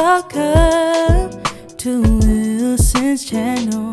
Welcome to Wilson's channel.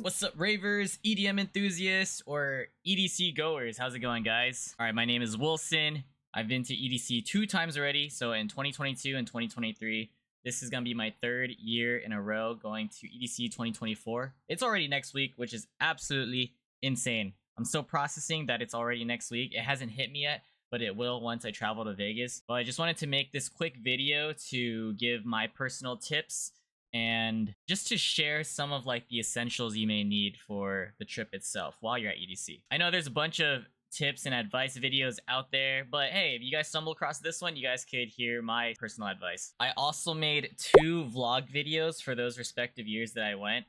What's up, ravers, EDM enthusiasts, or EDC goers? How's it going, guys? Alright, my name is Wilson. I've been to EDC 2 times already, so in 2022 and 2023. This is gonna be my 3rd year in a row going to EDC 2024. It's already next week, which is absolutely insane. I'm still processing that it's already next week. It hasn't hit me yet, but it will once I travel to Vegas. But I just wanted to make this quick video to give my personal tips and just to share some of like the essentials you may need for the trip itself while you're at EDC. I know there's a bunch of tips and advice videos out there, but hey, if you guys stumble across this one, you guys could hear my personal advice. I also made 2 vlog videos for those respective years that I went,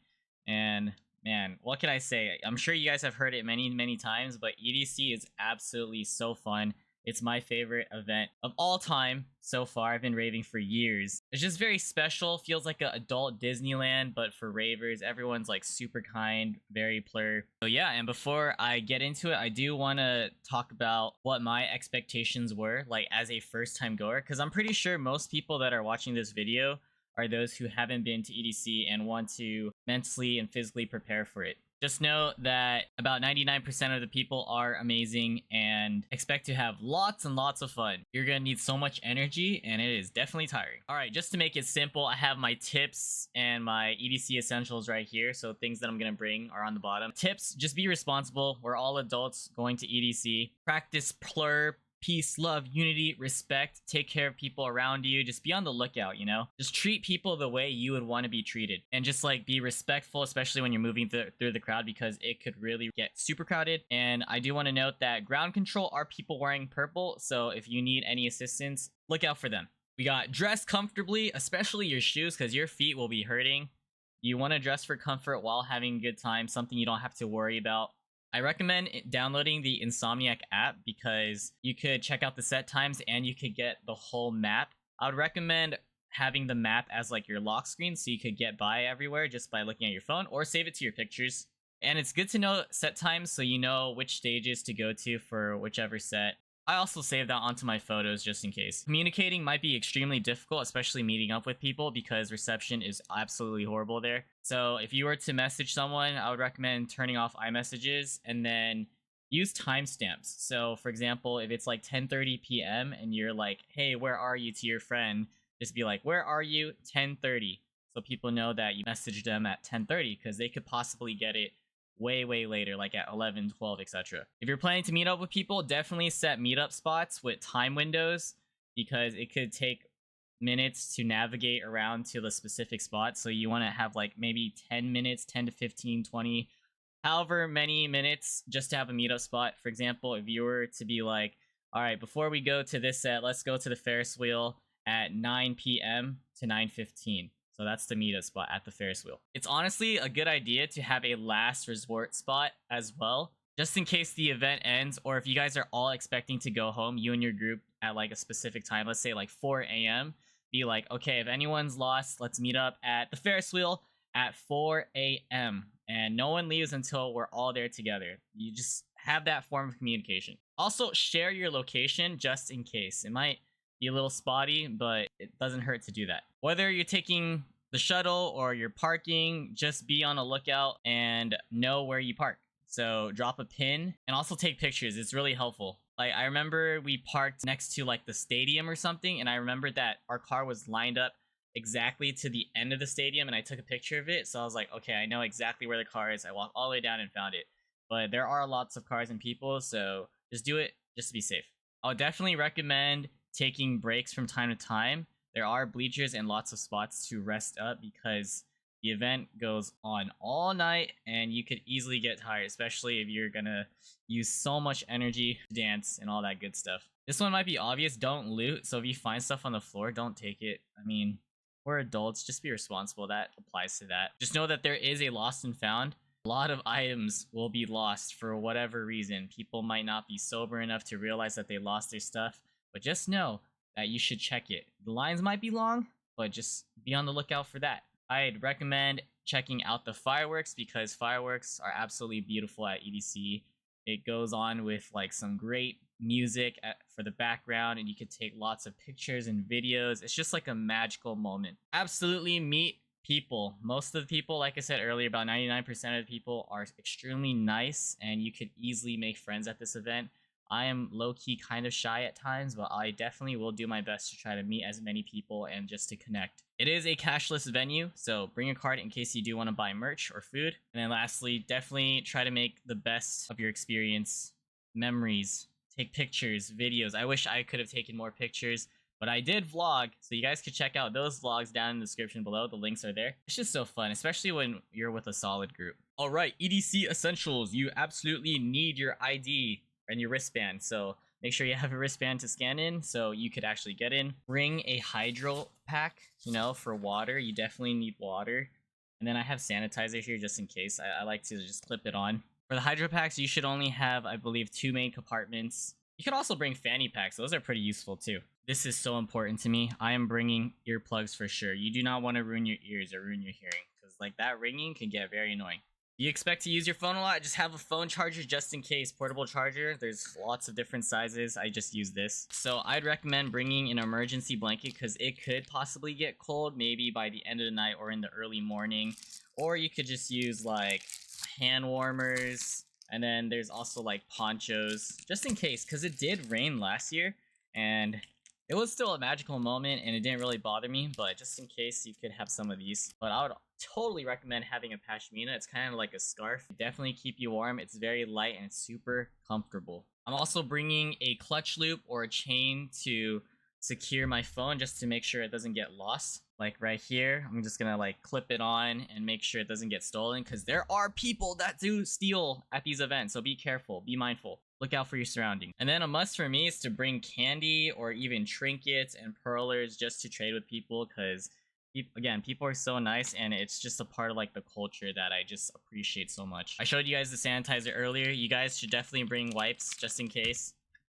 and man, what can I say? I'm sure you guys have heard it many times, but EDC is absolutely so fun. It's my favorite event of all time so far. I've been raving for years. It's just very special. Feels like an adult Disneyland, but for ravers. Everyone's like super kind, very plur. So yeah, and before I get into it, I do want to talk about what my expectations were like as a first-time goer, because I'm pretty sure most people that are watching this video are those who haven't been to EDC and want to mentally and physically prepare for it. Just know that about 99% of the people are amazing and expect to have lots and lots of fun. You're gonna need so much energy and it is definitely tiring. Alright, just to make it simple, I have my tips and my EDC essentials right here. So things that I'm gonna bring are on the bottom. Tips, just be responsible. We're all adults going to EDC. Practice plur. Peace, love, unity, respect, take care of people around you. Just be on the lookout, you know? Just treat people the way you would want to be treated. And just like be respectful, especially when you're moving through the crowd, because it could really get super crowded. And I do want to note that ground control are people wearing purple. So if you need any assistance, look out for them. We got dress comfortably, especially your shoes, because your feet will be hurting. You want to dress for comfort while having a good time, something you don't have to worry about. I recommend downloading the Insomniac app because you could check out the set times and you could get the whole map. I would recommend having the map as like your lock screen so you could get by everywhere just by looking at your phone, or save it to your pictures. And it's good to know set times so you know which stages to go to for whichever set. I also save that onto my photos just in case. Communicating might be extremely difficult, especially meeting up with people, because reception is absolutely horrible there. So if you were to message someone, I would recommend turning off iMessages and then use timestamps. So for example, if it's like 10:30 p.m. and you're like, hey, where are you, to your friend, just be like, where are you? 10:30. So people know that you messaged them at 10:30 because they could possibly get it way later, like at 11, 12, etc. If you're planning to meet up with people, definitely set meetup spots with time windows, because it could take minutes to navigate around to the specific spot. So you want to have like maybe 10 minutes, 10 to 15, 20, however many minutes just to have a meetup spot. For example, if you were to be like, all right, before we go to this set, let's go to the Ferris wheel at 9 p.m. to 9:15. So that's the meetup spot at the Ferris wheel. It's honestly a good idea to have a last resort spot as well, just in case the event ends, or if you guys are all expecting to go home, you and your group, at like a specific time, let's say like 4 a.m. Be like, okay, if anyone's lost, let's meet up at the Ferris wheel at 4 a.m. and no one leaves until we're all there together. You just have that form of communication. Also, share your location just in case. It might be a little spotty, but it doesn't hurt to do that. Whether you're taking the shuttle or you're parking, just be on a lookout and know where you park. So drop a pin and also take pictures. It's really helpful. Like I remember we parked next to like the stadium or something, and I remember that our car was lined up exactly to the end of the stadium, and I took a picture of it. So I was like, okay, I know exactly where the car is. I walked all the way down and found it. But there are lots of cars and people, so just do it just to be safe. I would definitely recommend taking breaks from time to time. There are bleachers and lots of spots to rest up, because the event goes on all night and you could easily get tired, especially if you're gonna use so much energy to dance and all that good stuff. This one might be obvious, don't loot. So if you find stuff on the floor, don't take it. I mean, we're adults, just be responsible. That applies to that. Just know that there is a lost and found. A lot of items will be lost for whatever reason. People might not be sober enough to realize that they lost their stuff, but just know that you should check it. The lines might be long, but just be on the lookout for that. I'd recommend checking out the fireworks, because fireworks are absolutely beautiful at EDC. It goes on with like some great music for the background, and you could take lots of pictures and videos. It's just like a magical moment. Absolutely meet people. Most of the people, like I said earlier, about 99% of the people are extremely nice, and you could easily make friends at this event. I am low-key kind of shy at times, but I definitely will do my best to try to meet as many people and just to connect. It is a cashless venue, so bring a card in case you do want to buy merch or food. And then lastly, definitely try to make the best of your experience. Memories, take pictures, videos. I wish I could have taken more pictures, but I did vlog, so you guys could check out those vlogs down in the description below. The links are there. It's just so fun, especially when you're with a solid group. All right, EDC essentials. You absolutely need your ID and your wristband, so make sure you have a wristband to scan in so you could actually get in. Bring a hydro pack, for water. You definitely need water. And then I have sanitizer here just in case. I like to just clip it on. For the hydro packs, you should only have, I believe, 2 main compartments. You could also bring fanny packs. Those are pretty useful too. This is so important to me. I am bringing earplugs for sure. You do not want to ruin your ears or ruin your hearing, because like that ringing can get very annoying. You expect to use your phone a lot? Just have a phone charger just in case. Portable charger. There's lots of different sizes. I just use this. So I'd recommend bringing an emergency blanket because it could possibly get cold maybe by the end of the night or in the early morning. Or you could just use like hand warmers. And then there's also like ponchos just in case, because it did rain last year and it was still a magical moment and it didn't really bother me, but just in case you could have some of these. But I would totally recommend having a pashmina. It's kind of like a scarf. Definitely keep you warm. It's very light and it's super comfortable. I'm also bringing a clutch loop or a chain to secure my phone just to make sure it doesn't get lost. Like right here, I'm just gonna like clip it on and make sure it doesn't get stolen, because there are people that do steal at these events, so be careful, be mindful. Look out for your surroundings. And then a must for me is to bring candy or even trinkets and pearlers just to trade with people, because again, people are so nice and it's just a part of like the culture that I just appreciate so much. I showed you guys the sanitizer earlier. You guys should definitely bring wipes just in case.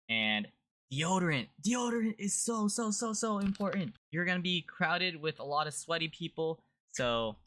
And deodorant. Deodorant is so important. You're gonna be crowded with a lot of sweaty people, so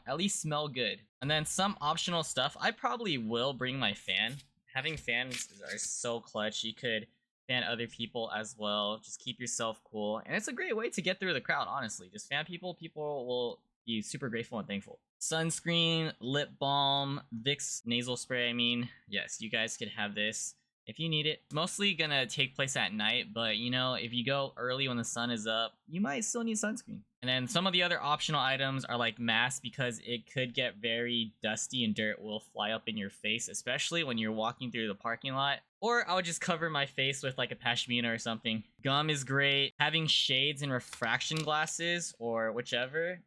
at least smell good. And then some optional stuff. I probably will bring my fan. Having fans are so clutch. You could fan other people as well. Just keep yourself cool. And it's a great way to get through the crowd, honestly. Just fan people. People will be super grateful and thankful. Sunscreen, lip balm, Vicks nasal spray, I mean. Yes, you guys could have this if you need it. Mostly gonna take place at night, but if you go early when the sun is up, you might still need sunscreen. And then some of the other optional items are like masks, because it could get very dusty and dirt will fly up in your face, especially when you're walking through the parking lot. Or I would just cover my face with like a pashmina or something. Gum is great. Having shades and refraction glasses or whichever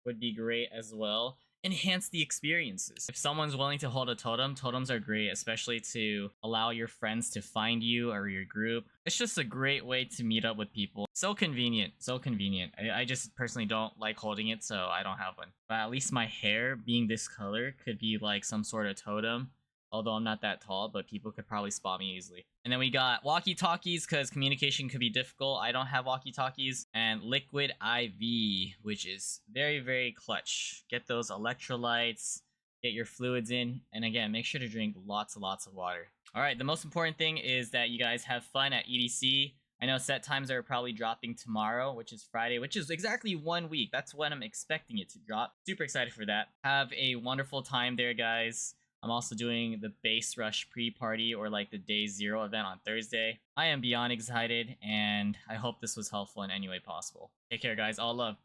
would be great as well. Enhance the experiences. If someone's willing to hold a totem, totems are great, especially to allow your friends to find you or your group. It's just a great way to meet up with people. So convenient, so convenient. I just personally don't like holding it, so I don't have one. But at least my hair being this color could be like some sort of totem. Although I'm not that tall, but people could probably spot me easily. And then we got walkie-talkies, because communication could be difficult. I don't have walkie-talkies. And liquid IV, which is very clutch. Get those electrolytes, get your fluids in, and again, make sure to drink lots and lots of water. All right, the most important thing is that you guys have fun at EDC. I know set times are probably dropping tomorrow, which is Friday, which is exactly 1 week. That's when I'm expecting it to drop. Super excited for that. Have a wonderful time there, guys. I'm also doing the Base Rush pre-party, or like the Day 0 event on Thursday. I am beyond excited, and I hope this was helpful in any way possible. Take care, guys. All love.